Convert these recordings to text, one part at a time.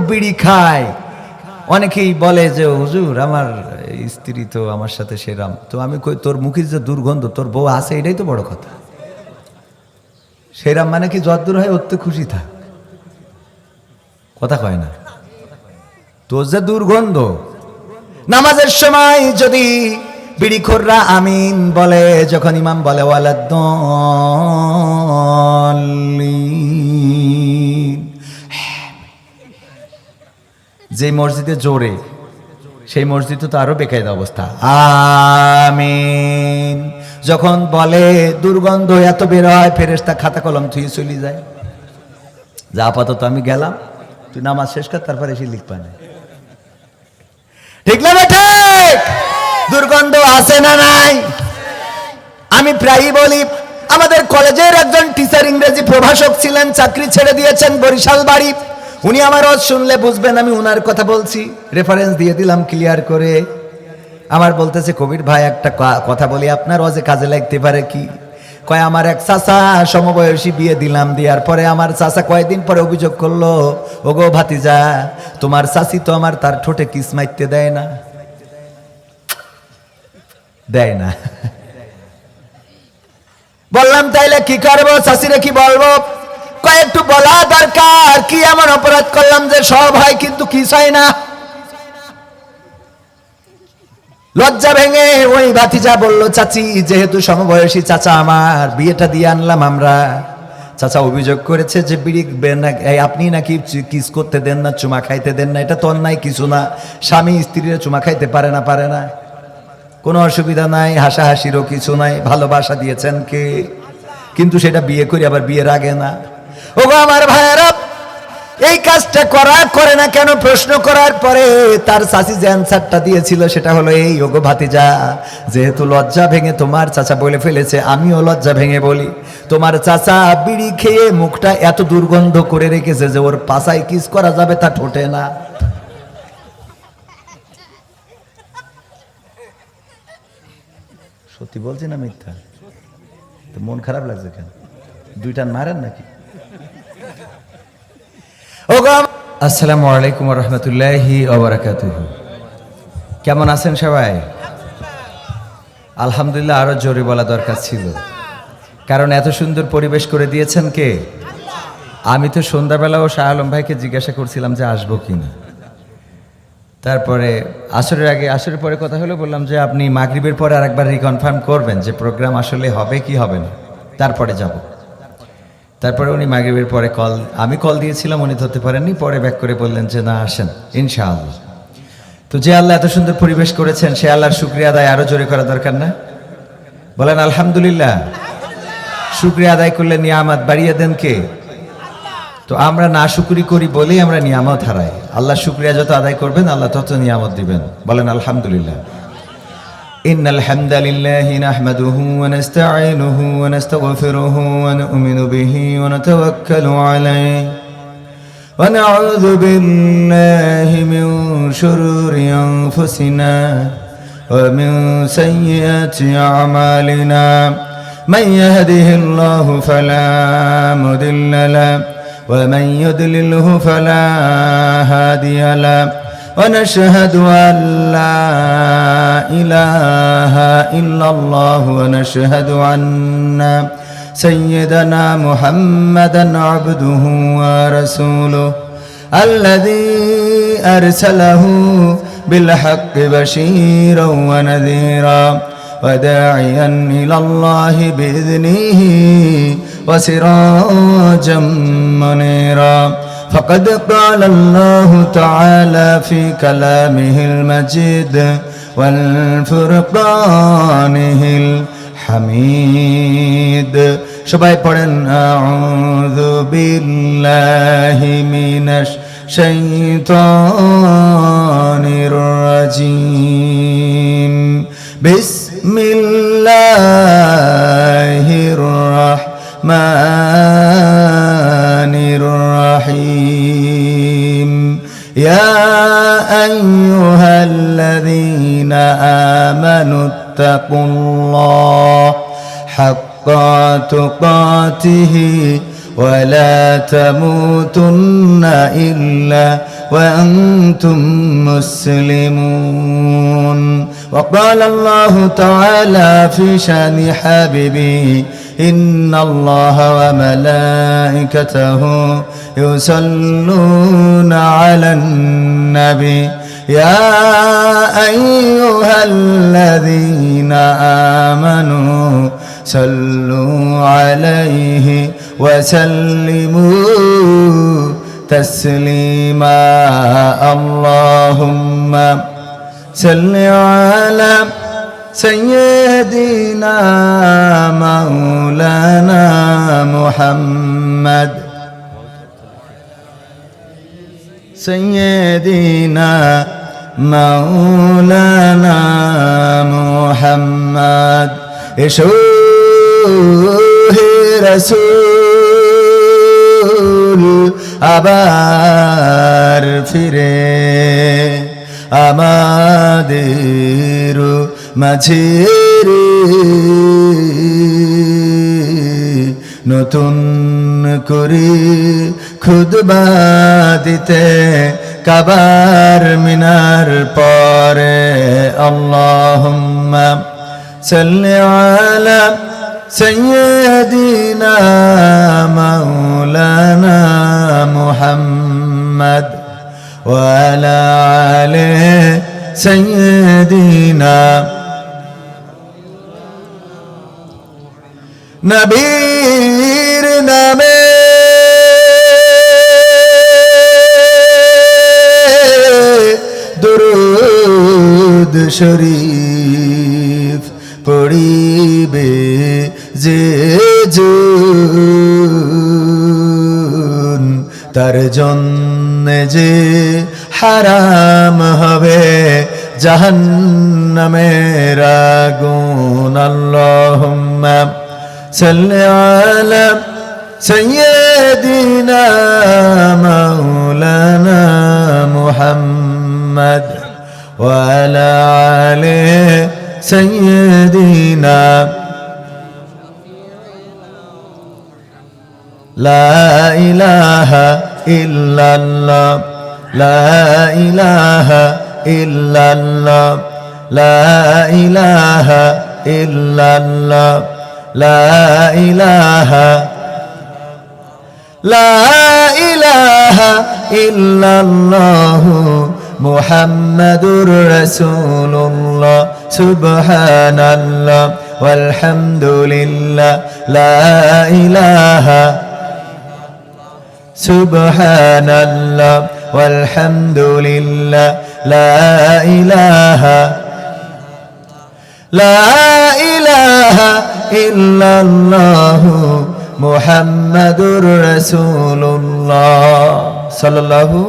বিড়ি খায়। অনেকেই বলে যে হুজুর আমার স্ত্রী তো আমার সাথে সেরাম, তো আমি কই তোর মুখের যে দুর্গন্ধ, তোর বউ আছে এটাই তো বড় কথা। সেরাম মানে কি যদ্দূর হয় অত খুশি থাক, কথা কয় না। তোর যে দুর্গন্ধ, নামাজের সময় যদি বিড়িখোররা আমিন বলে, যখন ইমাম বলে ওয়ালাদ্দাল্লিন, যে মসজিদে জোরে সেই মসজিদে তো আরো বেকায়দা অবস্থা, আমিন যখন বলে দুর্গন্ধ এত বের হয়, ফেরেশতা খাতা কলম থুয়ে চলে যায়, যা আপাতত আমি গেলাম, তুই নামাজ শেষ কর, তারপরে এসে লিখবা না। ঠিক না বেটা? দুর্গন্ধ আছে না নাই? আমি প্রায়ই বলি, আমাদের কলেজের একজন টিচার ইংরেজি প্রভাষক ছিলেন, চাকরি ছেড়ে দিয়েছেন, বরিশাল বাড়ি। উনি আমার ওয়াজ শুনলে বুঝবেন আমি উনার কথা বলছি, রেফারেন্স দিয়ে দিলাম ক্লিয়ার করে। আমার বলতেছে, কবির ভাই একটা কথা বলি, আপনার ওয়াজে কাজে লাগতে পারে কি? কয় আমার এক চাচা সমবয়সী বিয়ে দিলাম, দেওয়ার পরে আমার চাচা কয়েকদিন পরে অভিযোগ করলো, ওগো ভাতিজা তোমার চাচি তো আমার তার ঠোঁটে কিস মারতে দেয় না। বললাম তাইলে কি করবো, চাচিরে কি বলবো? কয় একটু বলা দরকার, কি এমন অপরাধ করলাম যে সব হয় কিন্তু কি চাই না? লজ্জা ভেঙে ওই ভাতিজা বলল, চাচি যেহেতু সমবয়সী চাচা আমার, বিয়েটা দিয়ে আনলাম আমরা। চাচা অভিযোগ করেছে যে বিড়ি আপনি নাকি কিস করতে দেন না, চুমা খাইতে দেন না। এটা তো অন্যায় কিছু না, স্বামী স্ত্রীরা চুমা খাইতে পারে না, কোনো অসুবিধা নাই, হাসাহাসিরও কিছু নাই, ভালোবাসা দিয়েছেন কে? কিন্তু সেটা বিয়ে করি আবার বিয়ের আগে না। ওগো আমার ভাইয়েরা, এই কাজটা করে না কেন? প্রশ্ন করার পরে তার চাচি যে অ্যান্সারটা দিয়েছিল সেটা হলো এই, ওগো ভাতিজা যেহেতু লজ্জা ভেঙে তোমার চাচা বলে ফেলেছে, আমিও লজ্জা ভেঙে বলি, তোমার চাচা বিড়ি খেয়ে মুখটা এত দুর্গন্ধ করে রেখেছে যে ওর পাছায় কিস করা যাবে তা ঠোঁটে না। সত্যি বলছি না মিথ্যা? তো মন খারাপ লাগছে কেন? দুইটা মারেন নাকি? আসসালামু আলাইকুম ওয়া রাহমাতুল্লাহি ওয়া বারাকাতুহু। কেমন আছেন সবাই? আলহামদুলিল্লাহ। আরো জোরে বলা দরকার ছিল, কারণ এত সুন্দর পরিবেশ করে দিয়েছেন কে? আমি তো সন্ধ্যাবেলাও শাহ আলম ভাইকে জিজ্ঞাসা করছিলাম যে আসবো কিনা, তারপরে আসরের আগে আসরের পরে কথা হলো, বললাম যে আপনি মাগরিবের পরে আরেকবার রিকনফার্ম করবেন যে প্রোগ্রাম আসলে হবে কি হবে না, তারপরে যাব। তারপরে উনি মাগরিবের পরে আমি কল দিয়েছিলাম, উনি ধরতে পারেননি, পরে ব্যাক করে বললেন যে না আসেন ইনশাআল্লাহ। তো যে আল্লাহ এত সুন্দর পরিবেশ করেছেন সে আল্লাহর শুকরিয়া আদায় আরো জোরে করা দরকার না? বলেন আলহামদুলিল্লাহ। শুকরিয়া আদায় করলে নিয়ামত বাড়িয়ে দেন কে? তো আমরা না শুকরি করি বলেই আমরা নিয়ামত হারাই। আল্লাহ শুকরিয়া যত আদায় করবেন আল্লাহ তত নিয়ামত দিবেন। বলেন আলহামদুলিল্লাহ। ইন্নাল হামদালিল্লাহি নাহমাদুহু ওয়া নাস্তাঈনুহু ওয়া নাস্তাগফিরুহু ওয়া নু'মিনু বিহি ওয়া নাতাওয়াক্কালু আলাইহি ওয়া নাউযু বিল্লাহি মিন শুরুরি আনফুসিনা ওয়া মিন সাইয়্যাতি আ'মালিনা মান ইয়াহদিহিল্লাহু ফালা মুদিল্লা লাহু ومن يضلله فلا هادي له ونشهد أن لا إله إلا الله ونشهد أن سيدنا محمدا عبده ورسوله الذي أرسله بالحق بشيرا ونذيرا وداعيا إلى الله بإذنه وسراجا منيرا فقد قال الله تعالى في كلامه المجيد والفرقانه الحميد সবাই পড়েন আউযু বিল্লাহি মিনাশ শাইতানির রাজিম বিসমিল্লাহির রাহমানির রাহিম ইয়া আইয়ুহাল্লাযীনা আমানুত্তাকুল্লাহ হাক্কা তুকাতিহি ولا تموتن إلا وأنتم مسلمون. وقال الله تعالى في شأن حبيبه إن الله وملائكته يصلون على النبي يا أيها الذين آمنوا صلوا عليه وسلموا تسليما. اللهم صل على سيدنا مولانا محمد سيدنا مولانا محمد এসো হে রাসূল আবার ফিরে আমাদের মাঝে নতুন করে খুতবা দিতে কাবার মিনার পরে আল্লাহুম্মা সাল্লি আলা সাইয়্যিদিনা মাওলানা মুহাম্মদ ওয়া আলা আলি সাইয়্যিদিনা নবীর নামে দুরূদ শরীফ পড়িবে যে জন তার জন্য যে হারাম হবে জাহান্নামের আগুন। আল্লাহুম্মা সাল্লি আলা সাইয়্যিদিনা মাওলানা মুহাম্মদ ওয়া আলা আলি সাইয়্যিদিনা লা ইলাহা ইল্লাল্লাহ লা ইলাহা ইল্লাল্লাহ লা ইলাহা ইল্লাল্লাহ লা ইলাহা ইল্লাল্লাহ মুহাম্মাদুর রাসূলুল্লাহ সুবহানাল্লাহ ওয়ালহামদুলিল্লাহ লা ইলাহা সুবহানাল্লাহ ওয়ালহামদুলিল্লাহ লা ইলাহা ইল্লাল্লাহ মুহাম্মাদুর রাসূলুল্লাহ সাল্লাল্লাহু।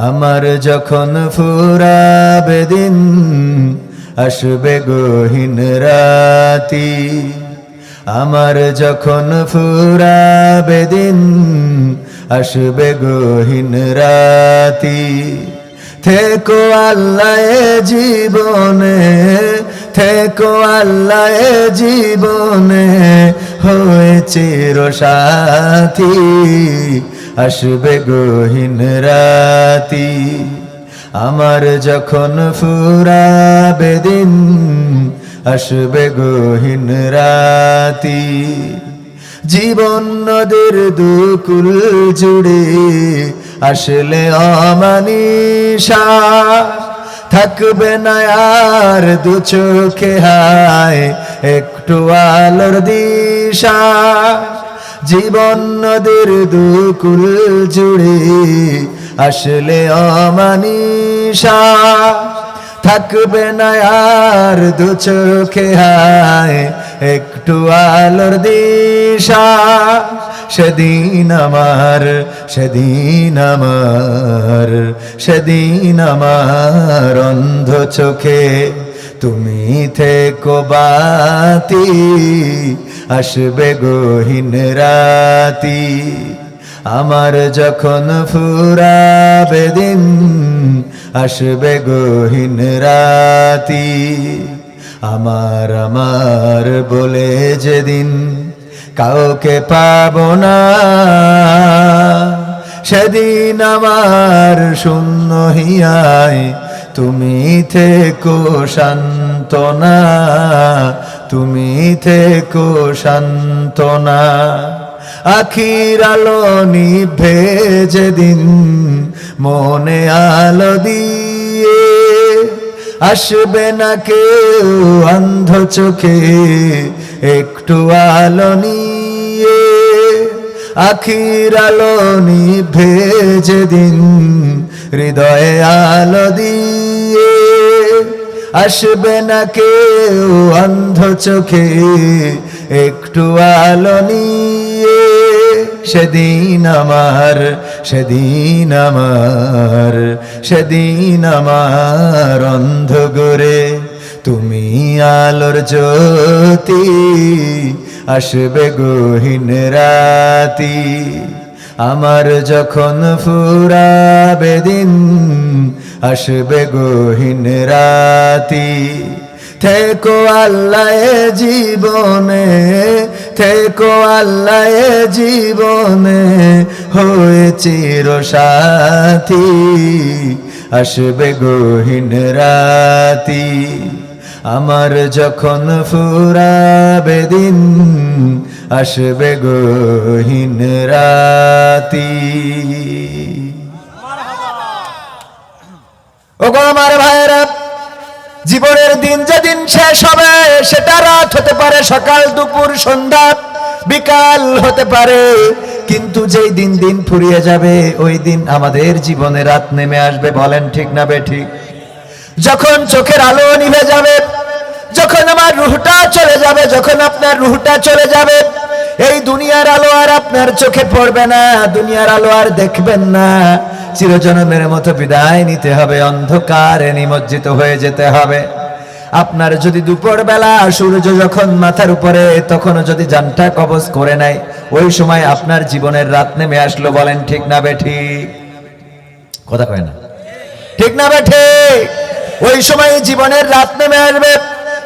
আমার যখন ফুরাবে দিন আসবে গহীন রাতি আমার যখন ফুরাবে দিন আসবে গহীন রাতি থেকো আল্লাহ জীবনে থেকো আল্লাহ জীবনে হয়ে চির সাথী আসবে গহীন রাতি আমার যখন ফুরাবে দিন আসবে গহীন রাতি জীবন নদীর দুকুল জুড়ে আসলে অমানিশা থাকবে না আর দু চোখে হায় একটু আলোর দিশা জীবন নদীর দুকুল জুড়ে আসলে অমানিশা থাকবে না আর দু চোখে হায় একটু আলোর দিশা সেদিন আমার সেদিন আমার সেদিন আমার অন্ধ চোখে তুমি থেকো বাতি আসবে গহীন রাতি আমার যখন ফুরাবে দিন আসবে গহীন রাতি আমার আমার বলে যেদিন কাউকে পাবো না। সেদিন আমার শূন্য হিয়ায় তুমি থেকো সান্ত্বনা, তুমি থেকো সান্ত্বনা। আখির আলো নিভে যেদিন মনে আলো দিয়ে, আসবে না কেউ অন্ধ চোখে একটু আলো নিয়ে। আখির আলো নিভে যেদিন হৃদয়ে আলো দিয়ে, আসবে না কেউ অন্ধ চোখে একটু আলো নিয়ে। সেদিন আমার, সেদিন আমার, সেদিন আমার অন্ধ গোরে তুমি আলোর জ্যোতি, আসবে গহীন রাতি। আমার যখন ফুরাবে দিন, আসবে গহীন রাতি। থেকো আল্লাহ জীবনে, থেকো আল্লাহ জীবনে, হয়ে চির সাথী, আসবে গহীন রাতি। আমার যখন ফুরাবে দিন, আসবে গহীন রাতি। ওগো আমার ভাইরা, জীবনের দিন যেদিন শেষ হবে সেটা রাত হতে পারে, সকাল দুপুর সন্ধ্যা বিকাল হতে পারে, কিন্তু যেই দিন দিন ফুরিয়ে যাবে ওই দিন আমাদের জীবনে রাত নেমে আসবে। বলেন ঠিক না বেঠিক? যখন চোখের আলো নিভে যাবে, যখন আমার রুহটা চলে যাবে, যখন আপনার রুহটা চলে যাবে, এই দুনিয়ার আলো আর আপনার চোখে পড়বে না, দুনিয়ার আলো আর দেখবেন না। চিরজনমের মতো বিদায় নিতে হবে, অন্ধকারে নিমজ্জিত হয়ে যেতে হবে। আপনার যদি দুপুর বেলা সূর্য যখন মাথার উপরে, তখনও যদি জানটা কবজ করে নেয়, ওই সময় আপনার জীবনের রাত নেমে আসলো। বলেন ঠিক না বেঠিক? কথা কয় না, ঠিক না বেঠিক? ওই সময় জীবনের রাত নেমে আসবে।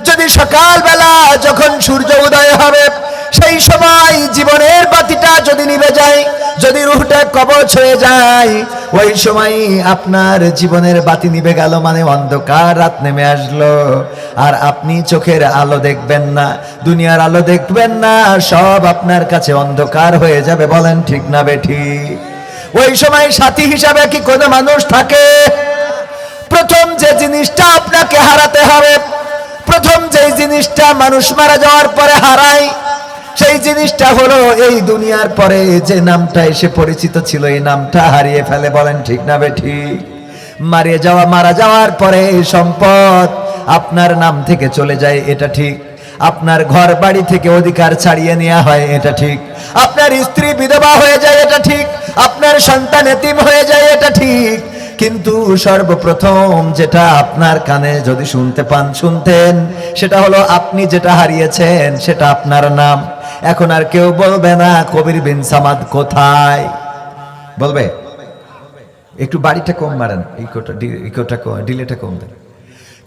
যদি সকালবেলা যখন সূর্য উদয় হবে, সেই সময় জীবনের বাতিটা যদি নিভে যায়, যদি রুহটা কবজ হয়ে যায়, ওই সময় আপনার জীবনের বাতি নিভে গেল, মানে অন্ধকার রাত নেমে আসলো। আর আপনি চোখের আলো দেখবেন না, দুনিয়ার আলো দেখবেন না, সব আপনার কাছে অন্ধকার হয়ে যাবে। বলেন ঠিক না বেঠিক? ওই সময় সাথী হিসাবে কি কোনো মানুষ থাকে? প্রথম যে জিনিসটা আপনাকে হারাতে হবে, প্রথম যে জিনিসটা মানুষ মারা যাওয়ার পরে হারায়, সেই জিনিসটা হলো এই দুনিয়ার পরে যে নামটা এসে পরিচিত ছিল, এই নামটা হারিয়ে ফেলে। বলেন ঠিক না বেঠিক? মারা যাওয়ার পরে সম্পদ আপনার নাম থেকে চলে যায়, এটা ঠিক। আপনার ঘর বাড়ি থেকে অধিকার ছাড়িয়ে নেওয়া হয়, এটা ঠিক। আপনার স্ত্রী বিধবা হয়ে যায়, এটা ঠিক। আপনার সন্তান এতিম হয়ে যায়, এটা ঠিক। কিন্তু সর্বপ্রথম যেটা আপনার কানে যদি শুনতেন, সেটা হলো আপনি যেটা হারিয়েছেন, সেটা আপনার নাম। এখন আর কেউ বলবে না কবির বিন সামাদ কোথায়। বলবে? একটু বাড়িটা কম মারেন, ডিলেটা কম দেন।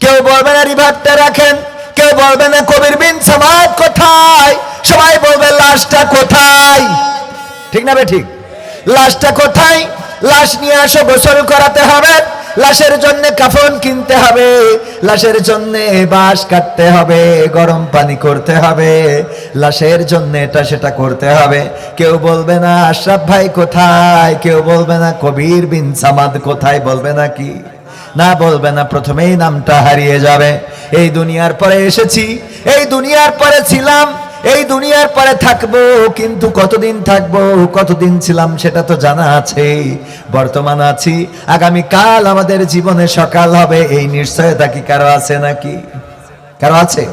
কেউ বলবে না রিভার্বটা রাখেন, কেউ বলবে না কবির বিন সামাদ কোথায়, সবাই বলবে লাশটা কোথায়। ঠিক না বেঠিক? লাশটা কোথায়? লাশ নিয়ে আসো, গোসল করাতে হবে, লাশের জন্য কাফন কিনতে হবে, লাশের জন্য বাঁশ কাটতে হবে, গরম পানি করতে হবে, লাশের জন্য এটা সেটা করতে হবে। কেউ বলবে না আশরাফ ভাই কোথায়, কেউ বলবে না কবির বিন সামাদ কোথায়, বলবে না কি? না, বলবে না। প্রথমেই নামটা হারিয়ে যাবে। এই দুনিয়ার পরে এসেছি, এই দুনিয়ার পরে ছিলাম, এই দুনিয়ার পরে থাকবো, কিন্তু কতদিন থাকবো, কতদিন ছিলাম সেটা তো জানা আছে। বর্তমান আছি, আগামী কাল আমাদের জীবনে সকাল হবে, এই নিশ্চয়তা কি কারো আছে নাকি? কারো আছে?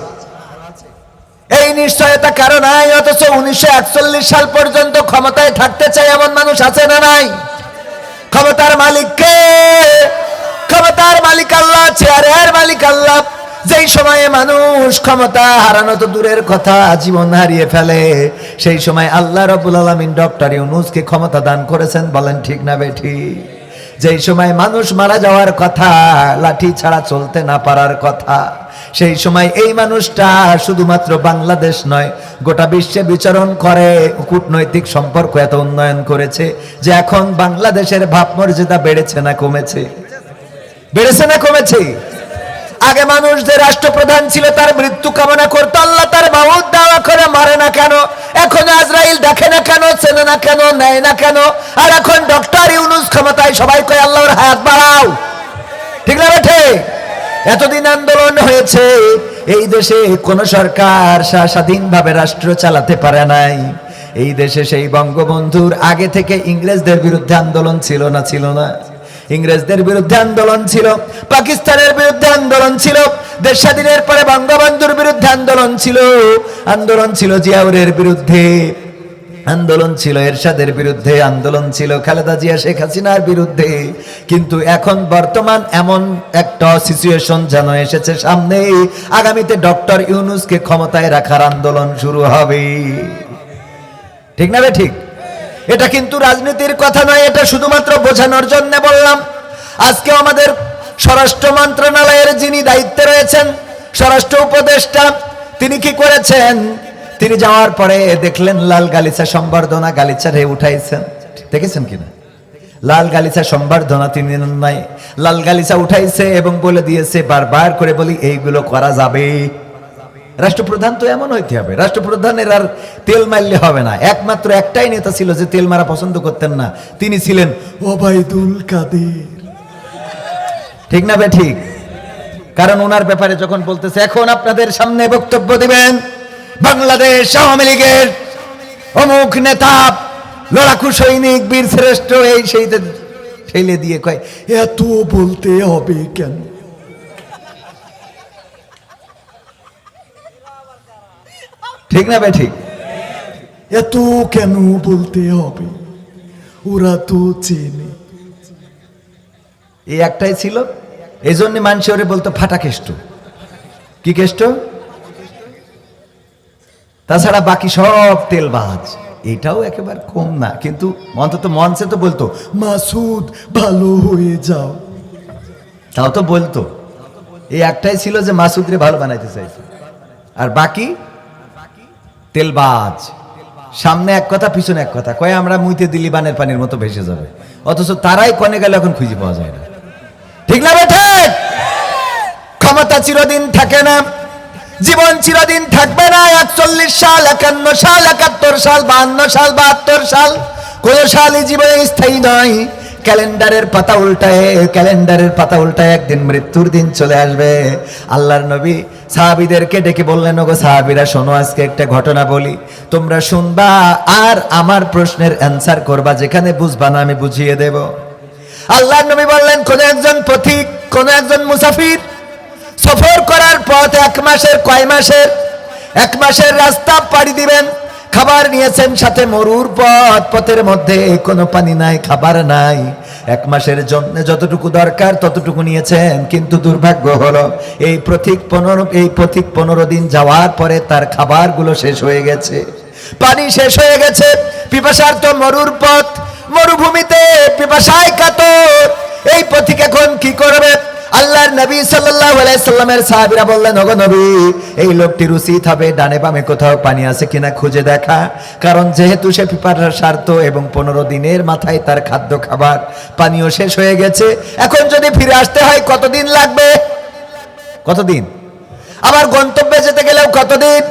এই নিশ্চয়তা কারো নাই। অথচ 1941 সাল পর্যন্ত ক্ষমতায় থাকতে চায় এমন মানুষ আছে না নাই? ক্ষমতার মালিক কে? ক্ষমতার মালিক আল্লাহ, চেয়ারের মালিক আল্লাহ। যেই সময়ে মানুষ ক্ষমতা হারানো তো দূরের কথা, জীবন হারিয়ে ফেলে, সেই সময় আল্লাহ রাব্বুল আলামিন ডক্টর ইউনূসকে ক্ষমতা দান করেছেন। বলেন ঠিক না বেঠিক? যেই সময় মানুষ মারা যাওয়ার কথা, লাঠি ছাড়া চলতে না পারার কথা, সেই সময় এই মানুষটা শুধুমাত্র বাংলাদেশ নয়, গোটা বিশ্বে বিচরণ করে, কূটনৈতিক সম্পর্ক এত উন্নয়ন করেছে যে এখন বাংলাদেশের ভাবমর্যাদা বেড়েছে না কমেছে? বেড়েছে না কমেছে? আগে মানুষ যে রাষ্ট্রপ্রধান ছিল তার মৃত্যু কামনা করতো, আল্লাহ তার মাউত দাওয়া করে মারে না কেন? এখন আজরাইল দেখে না কেন, চেনে না কেন, নেয় না কেন? আর এখন ডক্টর ইউনূস ক্ষমতায়, সবাই কয় আল্লাহর হায়াত বাড়াও। ঠিক না বেঠে? এতদিন আন্দোলন হয়েছে, এই দেশে কোন সরকার স্বাধীনভাবে রাষ্ট্র চালাতে পারে নাই। এই দেশে সেই বঙ্গবন্ধুর আগে থেকে ইংরেজদের বিরুদ্ধে আন্দোলন ছিল না? ছিল না? ইংরেজদের বিরুদ্ধে আন্দোলন ছিল, পাকিস্তানের বিরুদ্ধে আন্দোলন ছিল, দেশ স্বাধীনের পরে বঙ্গবন্ধুর বিরুদ্ধে আন্দোলন ছিল, আন্দোলন ছিল জিয়াউরের বিরুদ্ধে, আন্দোলন ছিল এরশাদের বিরুদ্ধে, আন্দোলন ছিল খালেদা জিয়া শেখ হাসিনার বিরুদ্ধে। কিন্তু এখন বর্তমান এমন একটা সিচুয়েশন যেন এসেছে সামনে, আগামীতে ডক্টর ইউনূসকে ক্ষমতায় রাখার আন্দোলন শুরু হবে। ঠিক না বে ঠিক? এটা কিন্তু রাজনীতির কথা নয়, এটা শুধুমাত্র বোঝানোর জন্য বললাম। আজকে আমাদের স্বরাষ্ট্র মন্ত্রণালয়ের যিনি দায়িত্বে রয়েছেন, স্বরাষ্ট্র উপদেষ্টা, তিনি কি করেছেন? তিনি যাওয়ার পরে দেখলেন লাল গালিচা সম্বর্ধনা, গালিচা রে উঠাইছেন। দেখেছেন কিনা? লাল গালিচা সম্বর্ধনা তিনি নাই, লাল গালিচা উঠাইছে এবং বলে দিয়েছে, বারবার করে বলি এইগুলো করা যাবে। রাষ্ট্রপ্রধান তো এমন হইতে হবে, রাষ্ট্রপ্রধানের আর তেল মারলে হবে না। একমাত্র একটাই নেতা ছিল যে তেল মারা পছন্দ করতেন না, তিনি ছিলেন ওবায়দুল কাদের। ঠিক না বে ঠিক? কারণ ওনার ব্যাপারে যখন বলতেছে এখন আপনাদের সামনে বক্তব্য দিবেন বাংলাদেশ আওয়ামী লীগের অমুক নেতা, লড়াকু সৈনিক, বীর শ্রেষ্ঠ, এই সেই ঠেলে দিয়ে কয় এত বলতে হবে কেন? ঠিক না বে ঠিক? এত কেন বলতে হবে, ওরা তো চেনে। এই একটাই ছিল, এই জন্য মানুষ ওরে বলতো ফাটা কেষ্ট। কি কেষ্ট? তাছাড়া বাকি সব তেলবাজ। এটাও একেবারে কম না, কিন্তু অন্তত মঞ্চে তো বলতো মাসুদ ভালো হয়ে যাও, তাও তো বলতো। এই একটাই ছিল যে মাসুদরে ভালো বানাইতে চাইছে, আর বাকি তেলবাজ। সামনে এক কথা পিছনে এক কথা কয়, আমরা মুইতে দিলি বানের পানির মতো ভেসে যাবে, অথচ তারাই কনে গেলে এখন খুঁজে পাওয়া যায় না। ঠিক না বেঠে? ক্ষমতা চিরদিন থাকে না, জীবন চিরদিন থাকবে না। 41 সাল, 51 সাল, 71 সাল, 52 সাল, 72 সাল, কোন সালই জীবনে স্থায়ী নয়। ক্যালেন্ডারের পাতা উল্টায় একদিন মৃত্যুর দিন চলে আসবে। আল্লাহর নবী সাহাবীদেরকে ডেকে বললেন, ওগো সাহাবীরা শোনো, আজকে একটা ঘটনা বলি, তোমরা শুনবা আর আমার প্রশ্নের অ্যান্সার করবা, যেখানে বুঝবা না আমি বুঝিয়ে দেব। আল্লাহর নবী বললেন, কোন একজন পথিক, কোন একজন মুসাফির সফর করার পথ 1 মাসের, কয় মাসের? 1 মাসের রাস্তা পাড়ি দিবেন, খাবার নিয়েছেন সাথে মরুর পথ, পথের মধ্যে কোনো পানি নাই, খাবার নাই। 1 মাসের জন্য যতটুকু দরকার ততটুকু নিয়েছেন, কিন্তু দুর্ভাগ্য হলো এই পথিক 15 দিন যাওয়ার পরে তার খাবারগুলো শেষ হয়ে গেছে, পানি শেষ হয়ে গেছে। পিপাসার্ত মরুর পথ, মরুভূমিতে পিপাসায় কাতর, এই পথিক এখন কি করবে? আল্লাহর নবী সাল্লাল্লাহু আলাইহি সাল্লামের সাহাবীরা বললেন, ওগো নবী, এই লোকটির উচিত হবে ডানে বামে কোথাও পানি আছে কিনা খুঁজে দেখা, কারণ যেহেতু সে পিপাসার্ত এবং 15 দিনের মাথায় তার খাদ্য খাবার পানিও শেষ হয়ে গেছে, এখন যদি ফিরে আসতে হয় কতদিন লাগবে? কতদিন? আবার গন্তব্যে যেতে গেলেও কতদিন?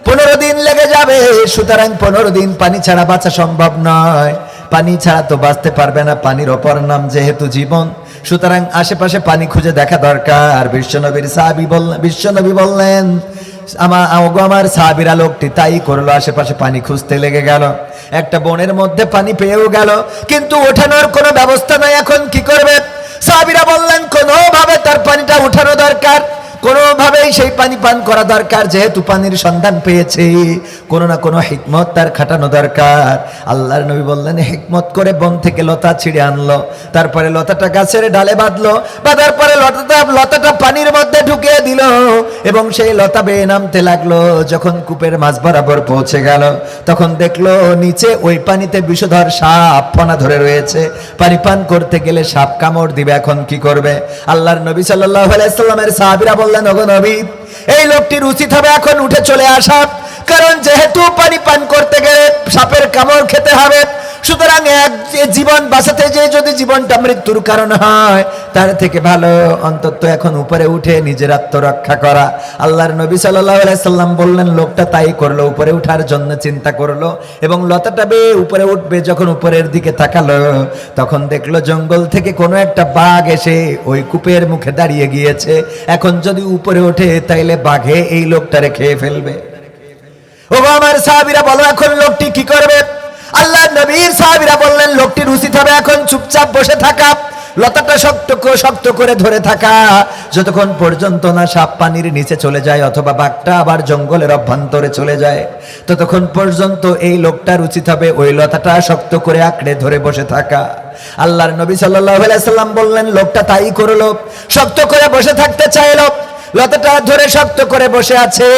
15 দিন লেগে যাবে। সুতরাং 15 দিন পানি ছাড়া বাঁচা সম্ভব নয়, পানি ছাড়া তো বাঁচতে পারবে না, পানির অপর নাম যেহেতু জীবন, সুতরাং আশেপাশে পানি খুঁজে দেখা দরকার। বিশ্বনবী বললেন, আমার সাহাবীরা, লোকটি তাই করলো, আশেপাশে পানি খুঁজতে লেগে গেল, একটা বনের মধ্যে পানি পেয়েও গেল, কিন্তু ওঠানোর কোনো ব্যবস্থা নাই, এখন কি করবে? সাহাবীরা বললেন, কোনোভাবে তার পানিটা উঠানো দরকার, কোনোভাবেই সেই পানি পান করা দরকার, যেহেতু পানির সন্ধান পেয়েছে, কোনো না কোনো হিকমত তার খাটানো দরকার। আল্লাহর নবী বললেন, হিকমত করে বন থেকে লতা ছিঁড়ে আনলো, তারপরে লতাটা গাছের ডালে বাঁধলো, বাঁধার পরে লতাটা পানির মধ্যে ঢুকিয়ে দিল এবং সেই লতা বেয়ে নামতে লাগলো। যখন কূপের মাঝ বরাবর পৌঁছে গেল, তখন দেখলো নিচে ওই পানিতে বিষধর সাপ ফনা ধরে রয়েছে, পানি পান করতে গেলে সাপ কামড় দিবে, এখন কি করবে? আল্লাহর নবী সাল্লাল্লাহু আলাইহি সাল্লামের সাহাবীরা বললেন, বললেন, ওগো নবী, এই লোকটির উচিত হবে এখন উঠে চলে আসা, কারণ যেহেতু পানি পান করতে গেলে সাপের কামড় খেতে হবে, সুতরাং এক জীবন বাঁচাতে যে যদি জীবনটা মৃত্যুর কারণ হয়, তার থেকে ভালো অন্তত এখন উপরে উঠে নিজের আত্মরক্ষা করা। আল্লাহর নবী সাল্লাল্লাহু আলাইহি সাল্লাম বললেন, লোকটা তাই করলো, উপরে উঠার জন্য চিন্তা করলো এবং লতাটা বেয়ে উপরে উঠবে। যখন উপরের দিকে তাকালো, তখন দেখলো জঙ্গল থেকে কোনো একটা বাঘ এসে ওই কূপের মুখে দাঁড়িয়ে গিয়েছে। এখন যদি উপরে ওঠে তাইলে বাঘে এই লোকটারে খেয়ে ফেলবে। ও আমার সাহাবীরা, বলো এখন লোকটি কি করবে? আল্লাহর নবীর সাহাবীরা বললেন, লোকটির উচিত হবে এখন চুপচাপ বসে থাকা, লতাটা শক্ত করে ধরে থাকা, যতক্ষণ পর্যন্ত না সাপ পানির নিচে চলে যায় অথবা বাঘটা আবার জঙ্গলের অভ্যন্তরে চলে যায়, ততক্ষণ পর্যন্ত এই লোকটার উচিত হবে ওই লতাটা শক্ত করে আঁকড়ে ধরে বসে থাকা। আল্লাহর নবী সাল্লাল্লাহু আলাইহি সাল্লাম বললেন, লোকটা তাই করলো, শক্ত করে বসে থাকতে চাইলো, লতাটা ধরে শক্ত করে বসে আছে।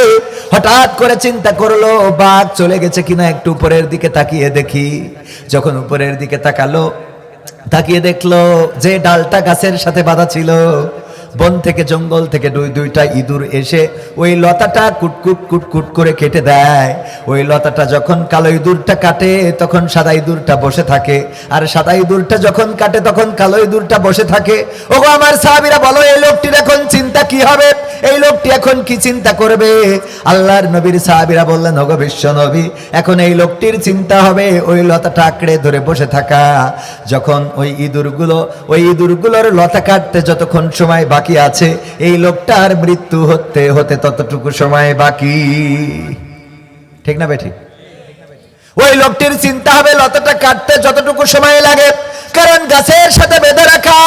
হঠাৎ করে চিন্তা করলো, বাঘ চলে গেছে কিনা, একটু উপরের দিকে তাকিয়ে দেখি। যখন উপরের দিকে তাকালো, তাকিয়ে দেখলো যে ডালটা গাছের সাথে বাঁধা ছিল, বন থেকে জঙ্গল থেকে দুইটা ইঁদুর এসে ওই লতাটা কুটকুট কুটকুট করে কেটে দেয়। ওই লতাটা যখন কালো ইঁদুরটা কাটে তখন সাদা ইঁদুরটা বসে থাকে, আর সাদা ইঁদুরটা যখন কাটে তখন কালো ইঁদুরটা বসে থাকে। ওগো আমার সাহাবীরা, বলো এই লোকটির এখন চিন্তা কি হবে? এই লোকটি এখন কি চিন্তা করবে? আল্লাহর নবীর সাহাবীরা বললেন, ওগো বিশ্ব নবী, এখন এই লোকটির চিন্তা হবে ওই লতাটা আঁকড়ে ধরে বসে থাকা। যখন ওই ইঁদুরগুলোর লতা কাটতে যতক্ষণ সময় বাকি আছে, এই লোকটার মৃত্যু হতে হতে ততটুকু সময় বাকি। ঠিক না বেঠিক? ওই লোকটির চিন্তা হবে লতাটা কাটতে যতটুকু সময় লাগে, কারণ গাছের সাথে বেঁধে রাখা,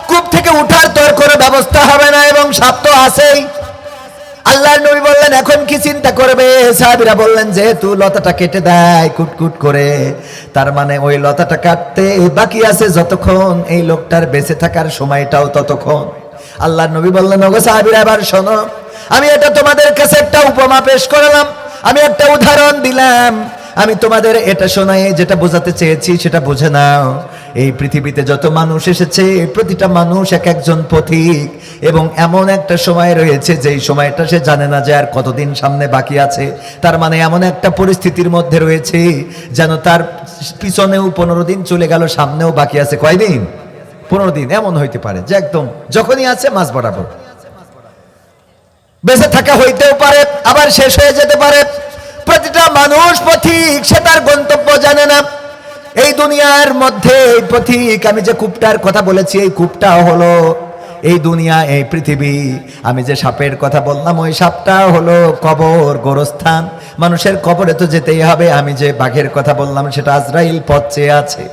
কূপ থেকে উঠার তোর কোনো ব্যবস্থা হবে না এবং সাপ তো আছেই। আল্লাহর নবী বললেন, এখন কি চিন্তা করবে? সাহাবীরা বললেন, যেহেতু লতাটা কেটে দেয় কুটকুট করে, তার মানে ওই লতাটা কাটতে বাকি আছে যতক্ষণ, এই লোকটার বেঁচে থাকার সময়টাও ততক্ষণ। আল্লাহর নবী বললেন, ওগো সাহাবীরা, এবার শোনো, আমি এটা তোমাদের কাছে একটা উপমা পেশ করলাম, আমি একটা উদাহরণ দিলাম, আমি তোমাদের এটা শোনাই, যেটা বোঝাতে চেয়েছি সেটা বুঝে নাও। এই পৃথিবীতে যত মানুষ এসেছে, প্রতিটা মানুষ এক একজন পথিক, এবং এমন একটা সময় রয়েছে যেই সময়টা সে জানে না যে আর কতদিন সামনে বাকি আছে। তার মানে এমন একটা পরিস্থিতির মধ্যে রয়েছে যেন তার পিছনেও 15 দিন চলে গেল, সামনেও বাকি আছে কয়দিন? 15 দিন। এমন হইতে পারে যে একদম যখনই আছে মাঝ বরাবর। বেঁচে থাকা হইতেও পারে, আবার শেষ হয়ে যেতে পারে। প্রতিটা মানুষ পথিক, সে তার গন্তব্য জানে না। এই দুনিয়ার মধ্যে এই পথিক, আমি যে কূপটার কথা বলেছি, এই কূপটা হলো এই দুনিয়া, এই পৃথিবী। আমি যে সাপের কথা বললাম, ওই সাপটা হলো কবর, গোরস্থান। মানুষের কবরে তো যেতেই হবে। আমি যে বাঘের কথা বললাম, সেটা আজরাইল পথ চেয়ে আছে।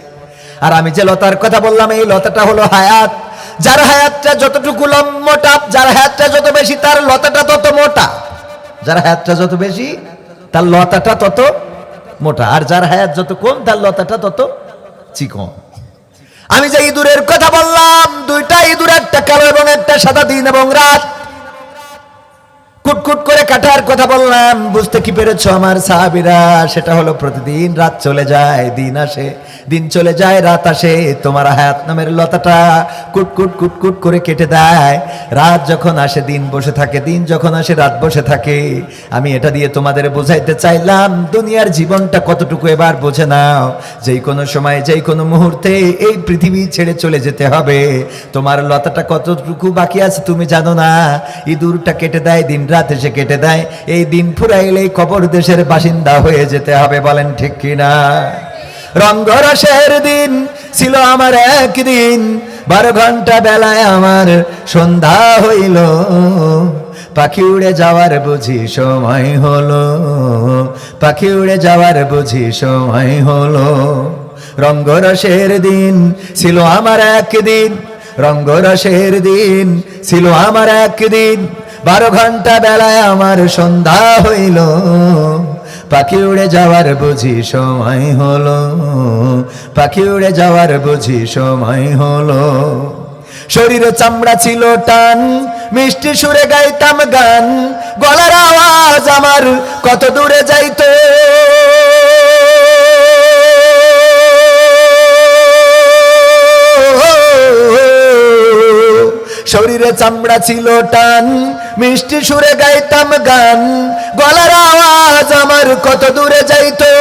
আর আমি যে লতার কথা বললাম, এই লতাটা হলো হায়াত। যার হায়াতটা যতটুকু মোটা, যার হায়াতটা যত বেশি, তার লতাটা তত মোটা। যার হায়াতটা যত বেশি, তার লতাটা তত মোটা, আর যার হায়াত যত কম, তার লতাটা তত চিকন। আমি যে ইঁদুরের কথা বললাম, দুইটা ইঁদুর, একটা কালো এবং একটা সাদা, দিন এবং রাত কুটকুট করে কাটার কথা বললাম। বুঝতে কি পেরেছো আমার সাহাবীরা? সেটা হলো প্রতিদিন রাত চলে যায়, দিন আসে, দিন চলে যায়, রাত আসে। তোমার হায়াত নামের লতাটা কুটকুট কুটকুট করে কেটে দেয়। রাত যখন আসে দিন বসে থাকে, দিন যখন আসে রাত বসে থাকে। আমি এটা দিয়ে তোমাদের বোঝাইতে চাইলাম, দুনিয়ার জীবনটা কতটুকু এবার বুঝে নাও। যেই কোনো সময়, যেই কোনো মুহূর্তে এই পৃথিবী ছেড়ে চলে যেতে হবে। তোমার লতাটা কতটুকু বাকি আছে তুমি জানো না। ইঁদুরটা কেটে দেয়, দিন রাত এসে কেটে দেয়। এই দিন ফুরাইলেই কবর দেশের বাসিন্দা হয়ে যেতে হবে। বলেন ঠিক কিনা? রঙ্গরসের দিন ছিল আমার একদিন, 12 ঘন্টা বেলায় আমার সন্ধ্যা হইল। পাখি উড়ে যাওয়ার বুঝি সময় হলো, পাখি উড়ে যাওয়ার বুঝি সময় হলো। রঙ্গরসের দিন ছিল আমার একদিন, রঙ্গরসের দিন ছিল আমার একদিন, 12 ঘন্টা বেলায় আমার সন্ধ্যা হইল। পাখি উড়ে যাওয়ার বুঝি সময় হলো, পাখি উড়ে যাওয়ার বুঝি সময় হলো। শরীরে চামড়া ছিল টান, মিষ্টি সুরে গাইতাম গান, গলার আওয়াজ আমার কত দূরে যাইতো। শরীরে চামড়া ছিল টান, মিষ্টি সুরে গাইতাম গান, গলার আওয়াজ আমার কত দূরে যাইতো।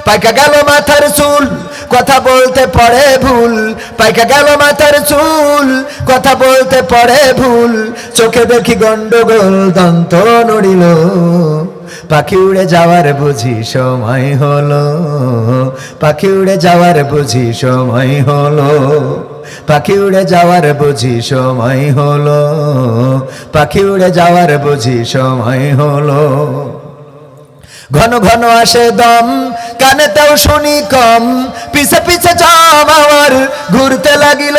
পাইকা গেল মাথার চুল, কথা বলতে পড়ে ভুল, পাইকা গেল মাথার চুল, কথা বলতে পড়ে ভুল। চোখে দেখি গন্ডগোল, দন্ত নড়িল, পাখি উড়ে যাওয়ার বুঝি সময় হলো, পাখি উড়ে যাওয়ার বুঝি সময় হলো, পাখি উড়ে যাওয়ার বুঝি সময় হলো, পাখি উড়ে যাওয়ার বুঝি সময় হলো। ঘন ঘন আসে দম, কানেতেও শুনি কম, পিছে পিছে জম আমার ঘুরতে লাগিল।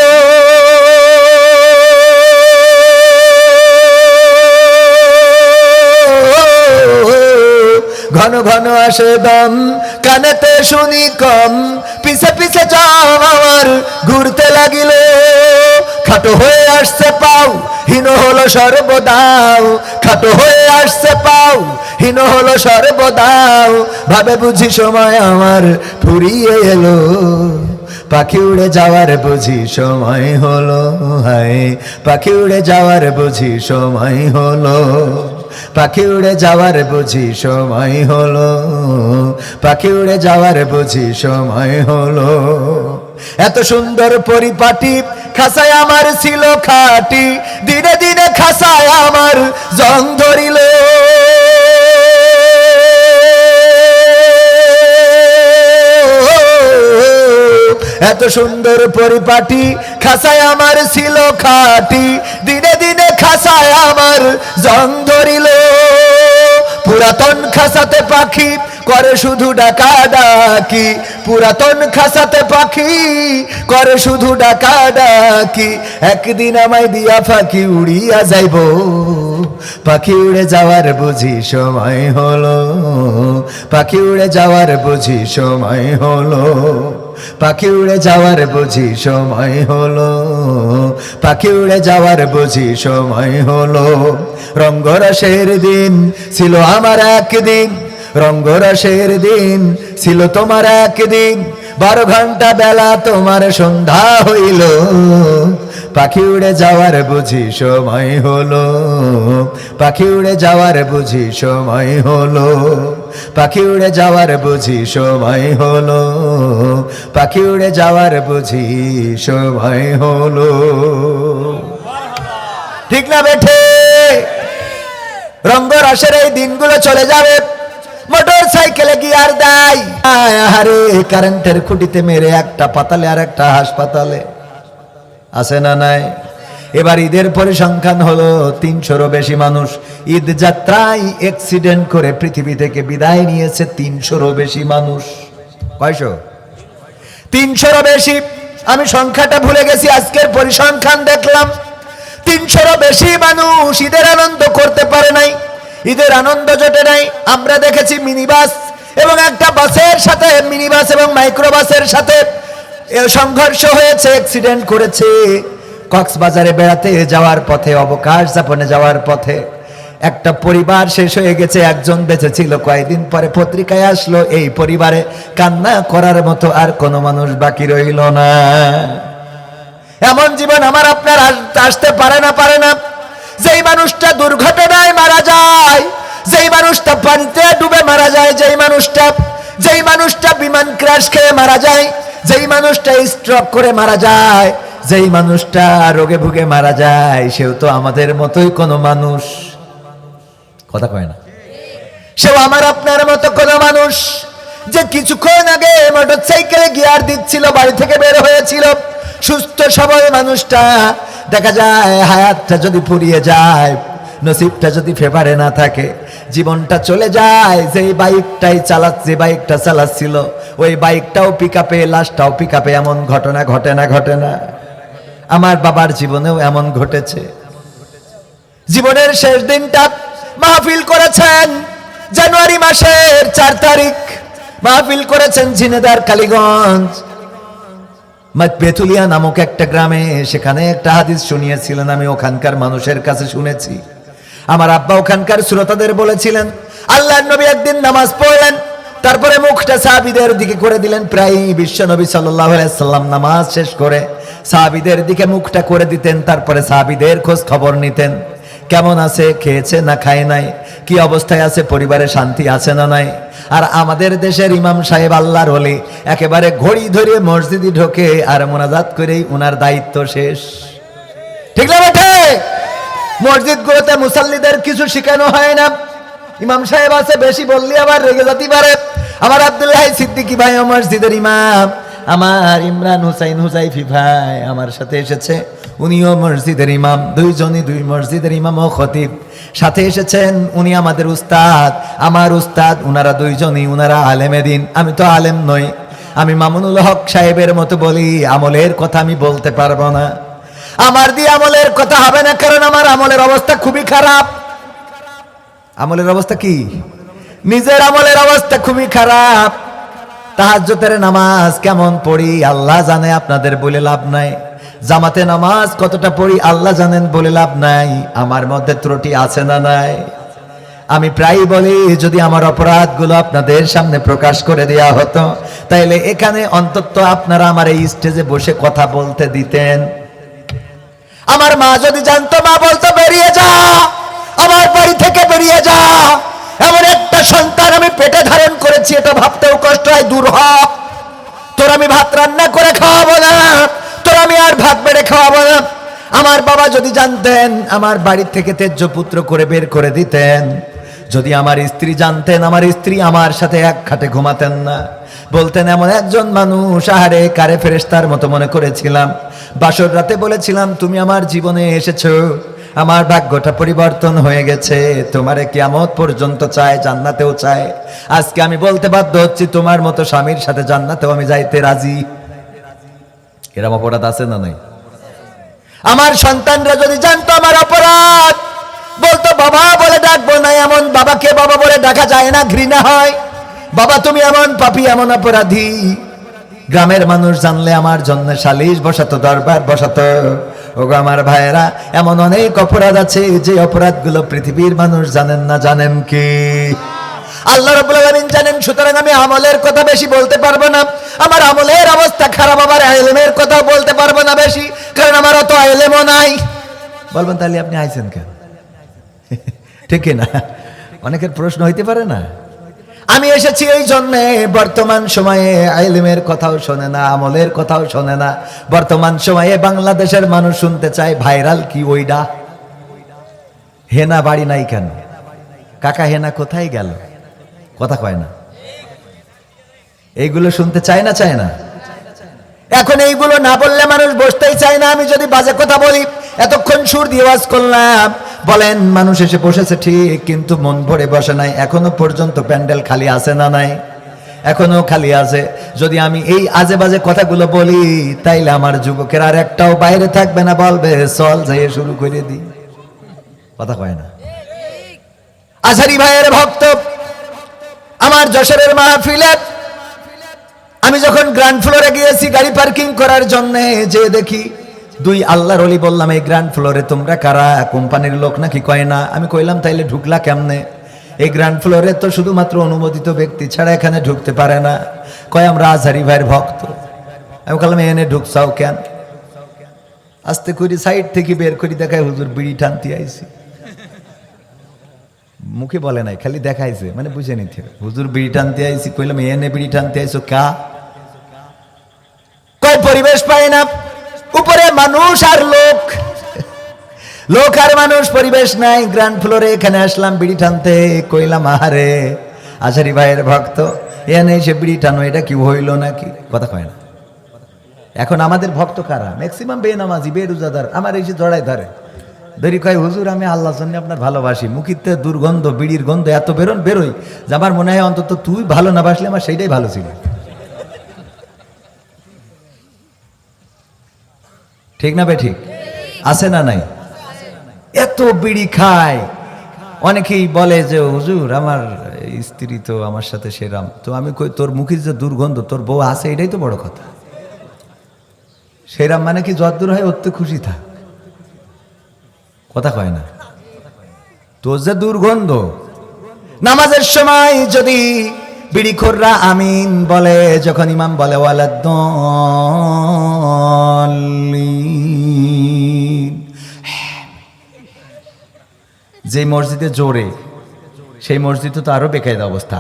ঘন ঘন আসে দম, কানেতে শুনি কম, পিছে পিছে জম আমার ঘুরতে লাগিল। খাটো হয়ে আসছে পাও, হীন হলো সর্বদাও, খাটো হয়ে আসছে পাও, হীন হলো সর্বদাও। ভাবে বুঝি সময় আমার ফুরিয়ে এলো, পাখি উড়ে যাওয়ার বুঝি সময় হলো, হায় পাখি উড়ে যাওয়ার বুঝি সময় হলো, পাখি উড়ে যাওয়ার বুঝি সময় হলো, পাখি উড়ে যাওয়ার বুঝি সময় হলো। এত সুন্দর পরিপাটি, খাসায় আমার ছিল খাটি, দিনে দিনে খাসায় আমার জং ধরিল। এত সুন্দর পরিপাটি, খাসায় আমার ছিল খাটি, দিনে দিনে খাসায় আমার জং ধরিল। পুরাতন খাসাতে পাখি করে শুধু ডাকা ডাকি, পুরাতন খাসাতে পাখি করে শুধু ডাকা ডাকি। একদিন আমায় দিয়া পাখি উড়িয়া যাইব, পাখি উড়ে যাওয়ার বুঝি সময় হলো, পাখি উড়ে যাওয়ার বুঝি সময় হলো, পাখি উড়ে যাওয়ার বুঝি সময় হলো, পাখি উড়ে যাওয়ার বুঝি সময় হলো। রঙ্গরসের দিন ছিল আমার একদিন, রঙ্গরসের দিন ছিল তোমার একদিন, 12 ঘন্টা বেলা তোমার সন্ধ্যা হইল। পাখি উড়ে যাওয়ার বুঝি সময় হলো, পাখি উড়ে যাওয়ার বুঝি সময় হলো, পাখি উড়ে যাওয়ার বুঝি সময় হলো, পাখি উড়ে যাওয়ার বুঝি সময় হলো। ঠিক না বেঠে? রঙ্গরসের এই দিনগুলো চলে যাবে, মোটর সাইকেলে গিয়ার দেয়, আরে কারেন্টের খুঁটিতে মেরে একটা পাতালে আর একটা হাসপাতালে, আছে না নাই? এবার ঈদের পরিসংখ্যান হলো 300-রও বেশি মানুষ ঈদ যাত্রায় অ্যাক্সিডেন্ট করে পৃথিবী থেকে বিদায় নিয়েছে। 300-রও বেশি মানুষ। কয়শো? 300-রও বেশি। আমি সংখ্যাটা ভুলে গেছি, আজকের পরিসংখ্যান দেখলাম 300-রও বেশি মানুষ ঈদের আনন্দ করতে পারে নাই, ঈদের আনন্দ জোটে নাই। আমরা দেখেছি মিনিবাস এবং একটা বাসের সাথে, মিনিবাস এবং মাইক্রোবাসের সাথে সংঘর্ষ হয়েছে, অ্যাক্সিডেন্ট করেছে। কক্সবাজারে বেড়াতে যাওয়ার পথে, অবকাশ যাপনে যাওয়ার পথে একটা পরিবার শেষ হয়ে গেছে, একজন বেঁচে ছিল। কয়েকদিন পরে পত্রিকায় আসলো এই পরিবারে কান্না করার মতো আর কোনো মানুষ বাকি রইল না। এমন জীবন আমার আপনার আসতে পারে না। যেই মানুষটা দুর্ঘটনায় মারা যায়, যেই মানুষটা পানিতে ডুবে মারা যায়, যেই মানুষটা বিমান ক্র্যাশ খেয়ে মারা যায়, যেই মানুষটা স্ট্রোক করে মারা যায়, যেই মানুষটা রোগে ভুগে মারা যায়, সেও তো আমাদের মতোই কোনো মানুষ। কথা কয় না? সেও আমার আপনার মতো কোনো মানুষ, যে কিছুক্ষণ আগে মোটরসাইকেলে গিয়ার দিচ্ছিল, বাড়ি থেকে বের হয়েছিল, সুস্থ সবল মানুষটা। দেখা যায় হায়াতটা যদি ফুরিয়ে যায়, নসিবটা যদি ফেভারে না থাকে, জীবনটা চলে যায়। যেই বাইকটা চালাচ্ছিল, ওই বাইকটাও পিকআপে, লাশটাও পিকআপে। এমন ঘটনা ঘটে না? আমার বাবার জীবনেও এমন ঘটেছে। জীবনের শেষ দিনটা মাহফিল করেছেন জানুয়ারি মাসের 4 তারিখ, মাহফিল করেছেন ঝিনেদার কালীগঞ্জ বেতুলিয়া নামক একটা গ্রামে। সেখানে একটা হাদিস শুনিয়েছিলেন, আমি ওখানকার মানুষের কাছে শুনেছি। আমার আব্বা ওখানকার শ্রোতাদের বলেছিলেন, আল্লাহর নবী একদিন নামাজ পড়লেন, তারপরে মুখটা সাহাবীদের দিকে করে দিলেন। প্রায় বিশ্ব নবী সাল্লাল্লাহু আলাইহি সাল্লাম নামাজ শেষ করে সাহাবীদের দিকে মুখটা করে দিতেন, তারপরে সাহাবীদের খোঁজ খবর নিতেন, কেমন আছে, খেয়েছে না খায় নাই, কি অবস্থায় আছে, পরিবারে শান্তি আছে না নাই। আর আমাদের দেশের ইমাম সাহেব আল্লাহর ওলি একেবারে ঘড়ি ধরে মসজিদে ঢোকে আর মোনাজাত করেই উনার দায়িত্ব শেষ। ঠিক না বেঠে? মসজিদগুলোতে মুসাল্লিদের কিছু শেখানো হয় না। ইমাম সাহেব আছে, বেশি বললে আবার রেগে যেতে পারে। আমার আব্দুল্লাহ সিদ্দিকী ভাই মসজিদের ইমাম, আমার ইমরান হুসাইন হুসাইফি ভাই আমার সাথে এসেছে, উনিও মসজিদের ইমাম, দুইজনই দুই মসজিদের ইমাম ও খতিব। সাথে এসেছেন উনি আমাদের উস্তাদ, আমার উস্তাদ, উনারা দুইজনই, উনারা আলেমে দিন, আমি তো আলেম নই। আমি মামুনুল হক সাহেবের মতো বলি, আমলের কথা আমি বলতে পারবো না, আমার দিয়ে আমলের কথা হবে না, কারণ আমার আমলের অবস্থা খুবই খারাপ। আমলের অবস্থা কি? নিজের আমলের অবস্থা খুবই খারাপ। তাহাজ্জুদের নামাজ কেমন পড়ি আল্লাহ জানে, আপনাদের বলে লাভ নাই। জামাতে নামাজ কতটা পড়ি আল্লাহ জানেন, বলে লাভ নাই। আমার মধ্যে ত্রুটি আছে না নাই? আমি প্রায় বলি, যদি আমার অপরাধগুলো আপনাদের সামনে প্রকাশ করে দেয়া হতো, তাইলে এখানে অন্তত আপনারা আমার এই স্টেজে বসে কথা বলতে দিতেন। আমার মা যদি জানতো, মা বলতো বেরিয়ে যা, আমার বাড়ি থেকে বেরিয়ে যা। এমন একটা সন্তান আমি পেটে ধারণ করেছি, এটা ভাবতেও কষ্ট হয়, দূর হ, তোর আমি ভাত রান্না করে খাওয়াবো না, তোর আমি আর ভাত বেড়ে খাওয়াবো না। আমার বাবা যদি জানতেন, আমার বাড়ি থেকে তেজ্য পুত্র করে বের করে দিতেন। যদি আমার স্ত্রী জানতেন, আমার স্ত্রী আমার সাথে এক খাটে ঘুমাতেন না, বলতেন এমন একজন মানুষ, আহারে কারে ফেরেশতার মতো মনে করেছিলাম। বাসর রাতে বলেছিলাম, তুমি আমার জীবনে এসেছো, আমার ভাগ্যটা পরিবর্তন হয়ে গেছে, তোমারে কিয়ামত পর্যন্ত চায়, জান্নাতেও চায়। আজকে আমি বলতে বাধ্য হচ্ছি, তোমার মতো স্বামীর সাথে জান্নাতেও আমি যাইতে রাজি। এরম অপরাধ আছে না নাই? আমার সন্তানরা যদি জানতো আমার অপরাধ, বলতো বাবা বলে ডাকবো না। এমন বাবাকে বাবা বলে ডাকা যায় না, ঘৃণা হয়। বাবা তুমি এমন পাপী, এমন অপরাধী। গ্রামের মানুষ জানলে আমার জন্য সালিশ বসাতো, দরবার বসাতো। ওগো আমার ভাইয়েরা, এমন অনেক অপরাধ আছে যে অপরাধগুলো পৃথিবীর মানুষ জানেন না। জানেন কি? আল্লাহ রাব্বুল আলামিন জানেন। সুতরাং আমি আমলের কথা বেশি বলতে পারবো না, আমার আমলের অবস্থা খারাপ। আবার ইলমের কথা বলতে পারবো না বেশি, কারণ আমার অত ইলমও নাই। বলবেন তাহলে আপনি আইছেন কেন? ঠিক না? অনেকের প্রশ্ন হইতে পারে না। আমি এসেছি এই জন্যে, বর্তমান সময়ে ইলমের কথাও শোনে না, আমলের কথাও শোনে না। বর্তমান সময়ে বাংলাদেশের মানুষ শুনতে চায় ভাইরাল কি ওইডা। হেনা বাড়ি নাই কেন? কাকা হেনা কোথায় গেল? কথা কয় না। এইগুলো শুনতে চায় না, চায় না? এখন এইগুলো না বললে মানুষ বসতেই চায় না। আমি যদি বাজে কথা বলি, এতক্ষণ সুর দিয়ে ওয়াজ করলাম, বলেন মানুষ এসে বসেছে ঠিক, কিন্তু মন ভরে বসে নাই। এখনো পর্যন্ত প্যান্ডেল খালি আছে না নাই? এখনো খালি আছে। যদি আমি এই আজে বাজে কথাগুলো বলি, তাইলে আমার যুবকের আর একটাও বাইরে থাকবে না, বলবে চল যাইয়ে শুরু করে দিই। কথা কয় না? আজহারি ভাইয়ের ভক্ত আমার যশোরের মাহফিলে আমি যখন গ্রাউন্ড ফ্লোরে গিয়েছি গাড়ি পার্কিং করার জন্য, যে দেখি দুই আল্লাহর ওলি। বললাম এই গ্রাউন্ড ফ্লোরে তোমরা কারা? কোম্পানির লোক নাকি? কয় না। আমি কইলাম তাইলে ঢুকলা কেমনে? এই গ্রাউন্ড ফ্লোরে তো শুধুমাত্র অনুমোদিত ব্যক্তি ছাড়া এখানে ঢুকতে পারে না। কয় আমরা আজহারি ভাইয়ের ভক্ত। আমি বললাম এনে ঢুকছাও কেন? আস্তে করে সাইড থেকে বের করি, দেখায় হুজুর বিড়ি টানতে আইছি। মুখে বলে নাই, খালি দেখাইছে, মানে বুঝে নিতে হুজুর বিড়ি টানতে আইছি। কইলাম এনে বিড়ি টানতে আইছো কা? কয় পরিবেশ পায় না, উপরে মানুষ আর লোক, লোক আর মানুষ, পরিবেশ নাই। গ্রাউন্ড ফ্লোরে এখানে আসলাম বিড়ি টানতে। কইলাম আহারে আজহারি ভাইয়ের ভক্ত, এনে এসে বিড়ি টানো, এটা কি হইল নাকি? কথা কয় না। এখন আমাদের ভক্ত কারা? ম্যাক্সিমাম বেনামাজি, বেরোজাদার। আমার এসে জড়াই ধরে, ধরি কয় হুজুর আমি আল্লাহর জন্য আপনার ভালোবাসি। মুখিতে দুর্গন্ধ, বিড়ির গন্ধ এত বেরোই যে আমার মনে হয় অন্তত তুই ভালো না বাসলে আমার সেইটাই ভালো ছিল। ঠিক না বে? ঠিক আছে না নাই? এত বিড়ি খায়। অনেকেই বলে যে হুজুর আমার স্ত্রী তো আমার সাথে সেরাম। তো আমি কই তোর মুখের যে দুর্গন্ধ, তোর বউ আছে, এটাই তো বড় কথা। সেরাম মানে কি যতদূর হয় ওর তো খুশি থাক। কথা কয় না। তোর যে দুর্গন্ধ, নামাজের সময় যদি বিড়িখোররা আমিন বলে, যখন ইমাম বলে ওয়ালাদ্দল্লিন, যে মসজিদে জোরে সেই মসজিদে তো আরো বেকায়দা অবস্থা।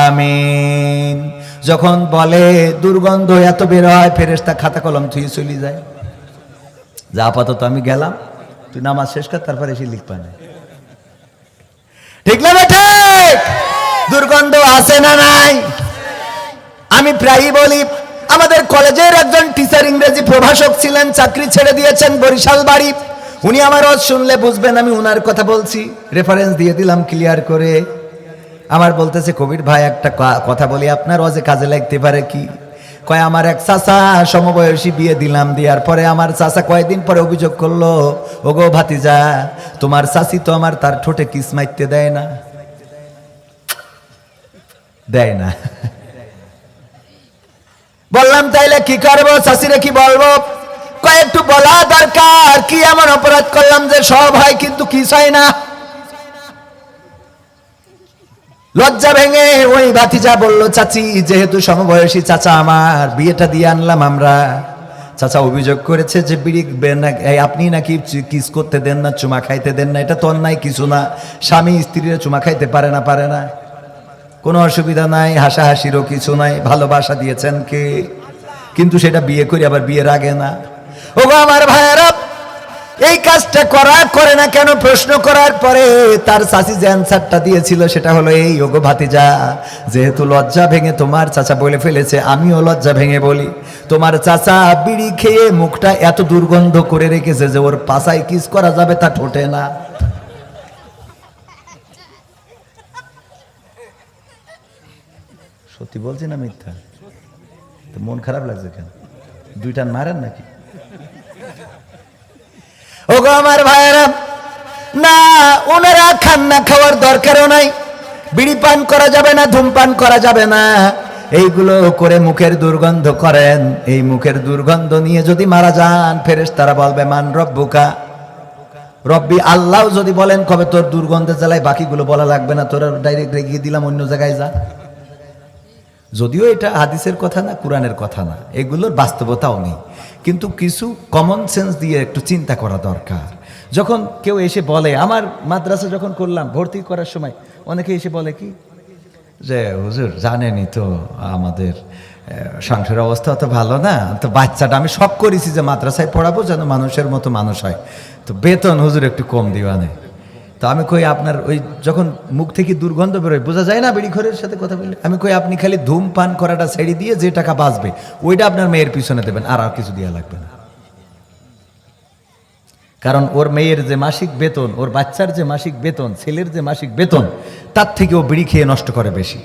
আমিন যখন বলে দুর্গন্ধ এত বের হয়, ফেরেশতা খাতা কলম থুয়ে চলে যায়, যা আপাতত আমি গেলাম, তুই নামাজ শেষ কর, তারপরে এসে লিখবা না। ঠিক না বেটা? দুর্গন্ধ আছে না নাই? আমি প্রায়ই বলি, আমাদের কলেজের একজন টিচার ইংরেজি প্রভাষক ছিলেন, চাকরি ছেড়ে দিয়েছেন, বরিশাল বাড়ি। উনি আমার ওয়াজ শুনলে বুঝবেন আমি উনার কথা বলছি, রেফারেন্স দিয়ে দিলাম ক্লিয়ার করে। আমার বলতেছে, কবির ভাই একটা কথা বলি, আপনার ওয়াজে কাজে লাগতে পারে কি? কয়, আমার এক চাচা সমবয়সী বিয়ে দিলাম, দেওয়ার পরে আমার চাচা কয়েকদিন পরে অভিযোগ করলো, ওগো ভাতিজা, তোমার চাচি তো আমার তার ঠোঁটে কিস মারতে দেয় না। দেয় না। বললাম তাইলে কি করবো, চাচিরে কি বলবো? কয়, একটু বলা দরকার, কি এমন অপরাধ করলাম যে সব হয় কিন্তু কি চাই না? লজ্জা ভেঙে ওই ভাতিজা বলল, চাচি যেহেতু সমবয়সী চাচা আমার, বিয়েটা দিয়ে আনলাম আমরা। চাচা অভিযোগ করেছে যে বিড়ি আপনি নাকি কিস করতে দেন না, চুমা খাইতে দেন না। এটা তো অন্যায় কিছু না, স্বামী স্ত্রীরা চুমা খাইতে পারে না, কোনো অসুবিধা নাই, হাসাহাসিরও কিছু নাই, ভালোবাসা দিয়েছেন কে? কিন্তু সেটা বিয়ে করি আবার বিয়ের আগে না। ওগো আমার ভাইয়েরা, এই কাজটা করে না কেন প্রশ্ন করার পরে তার চাচি যে অ্যান্সারটা দিয়েছিল সেটা হলো এই, ওগো ভাতিজা, যেহেতু লজ্জা ভেঙে তোমার চাচা বলে ফেলেছে, আমিও লজ্জা ভেঙে বলি, তোমার চাচা বিড়ি খেয়ে মুখটা এত দুর্গন্ধ করে রেখেছে যে ওর পাছায় কিস করা যাবে তা ঠোঁটে না। সত্যি বলছি না মিথ্যা? তো মন খারাপ লাগছে কেন? দুইটা মারেন নাকি? ওগো আমার ভাইয়েরা, না ওনারা খান না, খাওয়ার দরকারও নাই, বিড়ি পান করা যাবে না, ধূমপান করা যাবে না, এইগুলো করে মুখের দুর্গন্ধ করেন। এই মুখের দুর্গন্ধ নিয়ে যদি মারা যান, ফেরেশতারা বলবে মান রব্বুকা, রব্বি আল্লাহ যদি বলেন কবে তোর দুর্গন্ধে জ্বালায়, বাকিগুলো বলা লাগবে না, তোরা ডাইরেক্ট রেগিয়ে দিলাম অন্য জায়গায় যা। যদিও এটা হাদিসের কথা না, কোরআনের কথা না, এগুলোর বাস্তবতাও নেই, কিন্তু কিছু কমন সেন্স দিয়ে একটু চিন্তা করা দরকার। যখন কেউ এসে বলে, আমার মাদ্রাসা যখন করলাম ভর্তি করার সময় অনেকে এসে বলে কি যে হুজুর জানেনই তো আমাদের সংসারের অবস্থা অত ভালো না, তো বাচ্চাটা আমি শখ করেছি যে মাদ্রাসায় পড়াবো যেন মানুষের মতো মানুষ হয়, তো বেতন হুজুর একটু কম দিবা নেই। তো আমি কই, আপনার ওই যখন মুখ থেকে দুর্গন্ধ বেরোয় বোঝা যায় না বিড়িখোরের সাথে কথা বললে? আমি কই, আপনি খালি ধূমপান করাটা ছেড়ে দিয়ে যে টাকা বাঁচবে ওইটা আপনার মেয়ের পিছনে দেবেন, আর কিছু দেওয়া লাগবে না। কারণ ওর মেয়ের যে মাসিক বেতন, ওর বাচ্চার যে মাসিক বেতন, ছেলের যে মাসিক বেতন, তার থেকে ও বিড়ি খেয়ে নষ্ট করে বেশি।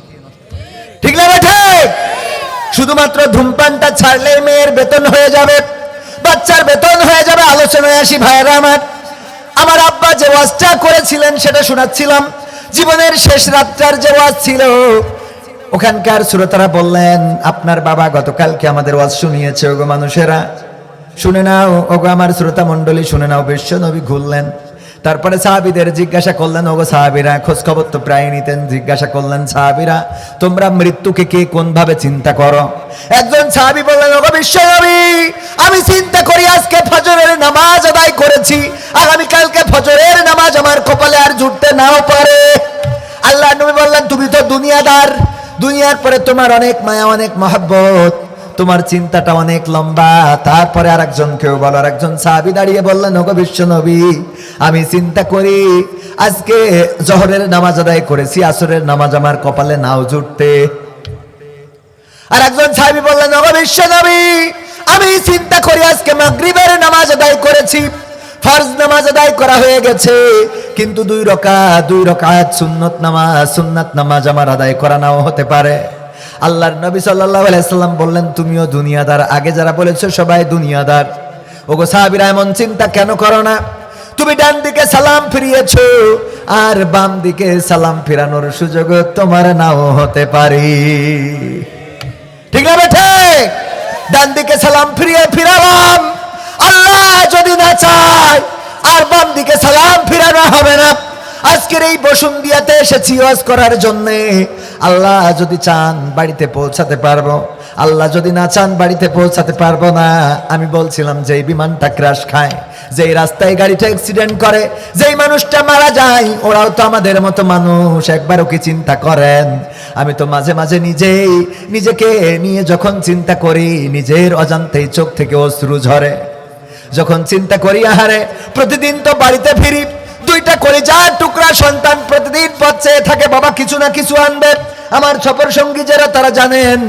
ঠিক না বেটা? শুধুমাত্র ধূমপানটা ছাড়লে মেয়ের বেতন হয়ে যাবে, বাচ্চার বেতন হয়ে যাবে। আলোচনায় আসি ভাইয়েরা আমার। আমার আব্বা যে ওয়াজটা করেছিলেন সেটা শোনাচ্ছিলাম, জীবনের শেষ রাতটার যে ওয়াজ ছিল, ওখানকার শ্রোতারা বললেন, আপনার বাবা গতকালকে আমাদের ওয়াজ শুনিয়েছে। ওগো মানুষেরা শুনে নাও, ওগো আমার শ্রোতা মণ্ডলী শুনে নাও। বিশ্ব নবী ঘুরলেন, তারপরে সাহাবীদের জিজ্ঞাসা করলেন, ওগো সাহাবীরা, খোঁজ খবর তো প্রায় নিতেন, জিজ্ঞাসা করলেন, সাহাবীরা তোমরা মৃত্যুকে কে কোন ভাবে চিন্তা করো? একজন সাহাবী বললেন, ওগো বিশ্ব নবী, আমি চিন্তা করি আজকে ফজরের নামাজ আদায় করেছি, আগামী কালকে ফজরের নামাজ আমার কপালে আর জুটতে নাও পারে। আল্লাহ নবী বললেন, তুমি তো দুনিয়াদার, দুনিয়ার পরে তোমার অনেক মায়া, অনেক মহব্বত, তোমার চিন্তাটা অনেক লম্বা। তারপরে আরেকজন কেউ বলো, আরেকজন সাহাবী দাঁড়িয়ে বললেন, ওগো বিশ্ব নবী, আমি চিন্তা করি আজকে জোহরের নামাজ আদায় করেছি, আসরের নামাজ আমার কপালে নাও জুটতে। আর একজন সাহাবী বললেন, ওগো বিশ্ব নবী, আমি চিন্তা করি আজকে মাগরিবের নামাজ আদায় করেছি, ফরজ নামাজ আদায় করা হয়ে গেছে, কিন্তু দুই রাকাত সুন্নাত নামাজ আমার আদায় করা নাও হতে পারে। আল্লাহর নবী সাল্লাল্লাহু আলাইহি সাল্লাম বললেন, তুমিও দুনিয়াদার, আগে যারা বলেছো সবাই দুনিয়াদার। ওগো সাহাবীরা, এমন চিন্তা কেন করো না? তুমি ডান দিকে সালাম ফিরিয়েছো, আর বাম দিকে সালাম ফিরানোর সুযোগ তোমার নাও হতে পারে। ঠিক না বেঠে? ডান দিকে সালাম ফিরালাম, আল্লাহ যদি না চায় আর বাম দিকে সালাম ফিরানো হবে না। আজকের এই বসুন্ধিয়াতে এসেছি ওয়াজ করার জন্য, আল্লাহ যদি চান বাড়িতে পৌঁছাতে পারবো, আল্লাহ যদি না চান বাড়িতে পৌঁছাতে পারবো না। আমি বলছিলাম যে বিমানটা ক্র্যাশ খায়, যেই রাস্তায় গাড়িটা অ্যাক্সিডেন্ট করে, যেই মানুষটা মারা যায়, ওরাও তো আমাদের মতো মানুষ। একবারও কি চিন্তা করেন? আমি তো মাঝে মাঝে নিজেকে নিয়ে যখন চিন্তা করি, নিজের অজান্তেই চোখ থেকে অশ্রু ঝরে। যখন চিন্তা করি আহারে, প্রতিদিন তো বাড়িতে ফিরি, দুইটা কলিজার টুকরা সন্তান প্রতিদিন পথ চেয়ে থাকে বাবা কিছু না কিছু আনবে। আমার সফর সঙ্গী যারা তারা জানেন,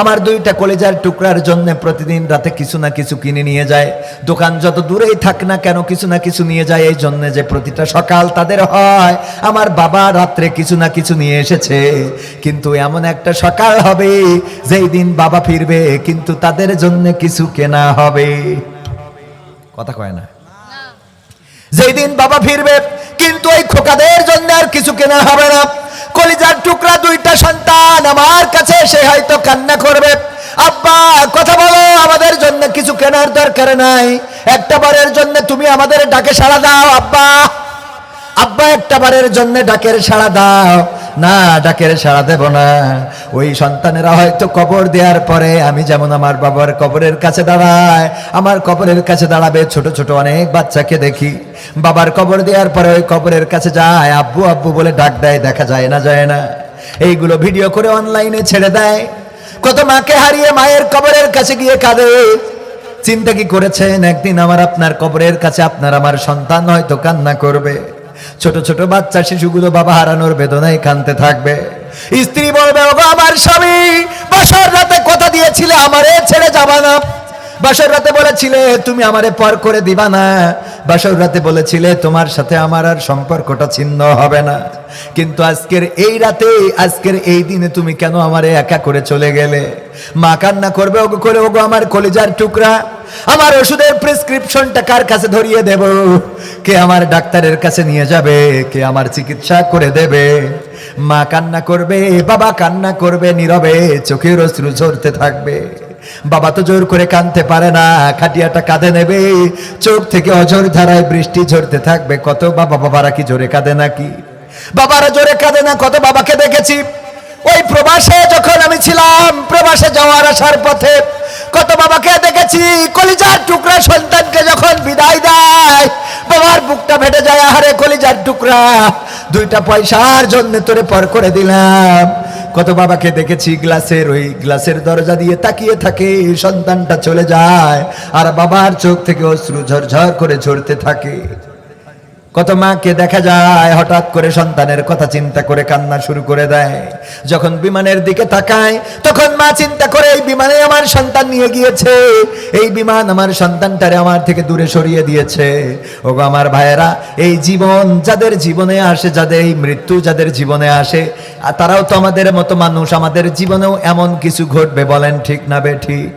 আমার দুইটা কলিজার টুকরার জন্য প্রতিদিন রাতে কিছু না কিছু কিনে নিয়ে যায়। দোকান যত দূরেই থাক না কেন কিছু না কিছু নিয়ে যায়, এই জন্য যে প্রতিটা সকাল তাদের হয় আমার বাবা রাত্রে কিছু না কিছু নিয়ে এসেছে। কিন্তু এমন একটা সকাল হবে যেই দিন বাবা ফিরবে কিন্তু তাদের জন্য কিছু কেনা হবে। কথা কয় না? যেই দিন বাবা ফিরবে কিন্তু ওই খোকাদের জন্য আর কিছু কেনা হবে না। কলিজার টুকরা দুইটা সন্তান আমার কাছে এসে হয়তো কান্না করবে, আব্বা কথা বলো, আমাদের জন্য কিছু কেনার দরকার নাই, একটা বারের জন্য তুমি আমাদের ডাকে সাড়া দাও আব্বা। আব্বা একটা বারের জন্য ডাকের সাড়া দাও। না, ডাকের সাড়া দেব না। ওই সন্তানেরা হয়তো কবর দেওয়ার পরে আমি যেমন আমার বাবার কবরের কাছে দাঁড়ায়, আমার কবরের কাছে দাঁড়াবে ছোট ছোট অনেক বাচ্চাকে দেখি বাবার কবর দেওয়ার পরে ওই কবরের কাছে যায়, আব্বু আব্বু বলে ডাক দেয়, দেখা যায় না। এইগুলো ভিডিও করে অনলাইনে ছেড়ে দেয়। কত মাকে হারিয়ে মায়ের কবরের কাছে গিয়ে কাঁদে। চিন্তা কি করেছেন একদিন আমার আপনার কবরের কাছে আপনার আমার সন্তান হয়তো কান্না করবে। ছোট ছোট বাচ্চা শিশুগুলো বাবা হারানোর বেদনায় কাঁদতে থাকবে। স্ত্রী বলবে, ওগো আমার স্বামী, বাসর রাতে কথা দিয়েছিলে আমারে ছেড়ে যাবা না, বাসর রাতে বলেছিলে তুমি আমারে পর করে দিবা না, বাসর রাতে বলেছিলে তোমার সাথে আমার আর সম্পর্কটা ছিন্ন হবে না, কিন্তু আজকের এই রাতে আজকের এই দিনে তুমি কেন আমারে একা করে চলে গেলে? মা কান্না করবে, ওগো করে, ওগো আমার কলিজার টুকরা, আমার ওষুধের প্রেসক্রিপশনটা কার কাছে ধরিয়ে দেব? কে আমার ডাক্তারের কাছে নিয়ে যাবে? কে আমার চিকিৎসা করে দেবে? মা কান্না করবে, বাবা কান্না করবে, নীরবে চোখের অশ্রু ঝরতে থাকবে। বাবা তো জোর করে কাঁদতে পারে না, খাটিয়াটা কাঁধে নেবে, চোখ থেকে অঝর ধারায় বৃষ্টি ঝরতে থাকবে। কত বাবারা কি জোরে কাঁদে নাকি? বাবারা জোরে কাঁদে না? কত বাবাকে দেখেছি ওই প্রবাসে, যখন আমি ছিলাম প্রবাসে যাওয়ার আসার পথে, কত বাবাকে দেখেছি কলিজার টুকরা সন্তানকে যখন বিদায় দেয় বাবার বুকটা ফেটে যায়। আহারে কলিজার টুকরা, দুইটা পয়সার জন্য তোরে পর করে দিলাম। কত বাবাকে দেখেছি গ্লাসের দরজা দিয়ে তাকিয়ে থাকে, সন্তানটা চলে যায় আর বাবার চোখ থেকে অশ্রু ঝরঝর করে ঝরতে থাকে। কত মাকে দেখা যায় হঠাৎ করে সন্তানের কথা চিন্তা করে কান্না শুরু করে দেয়। যখন বিমানের দিকে তাকায় তখন মা চিন্তা করে, এই বিমানে আমার সন্তান নিয়ে গিয়েছে, এই বিমান আমার সন্তানটারে আমার থেকে দূরে সরিয়ে দিয়েছে। ওগো আমার ভাইয়েরা, এই জীবন যাদের জীবনে আসে, যাদের এই মৃত্যু যাদের জীবনে আসে, তারাও তো আমাদের মতো মানুষ, আমাদের জীবনেও এমন কিছু ঘটবে, বলেন ঠিক না বে ঠিক?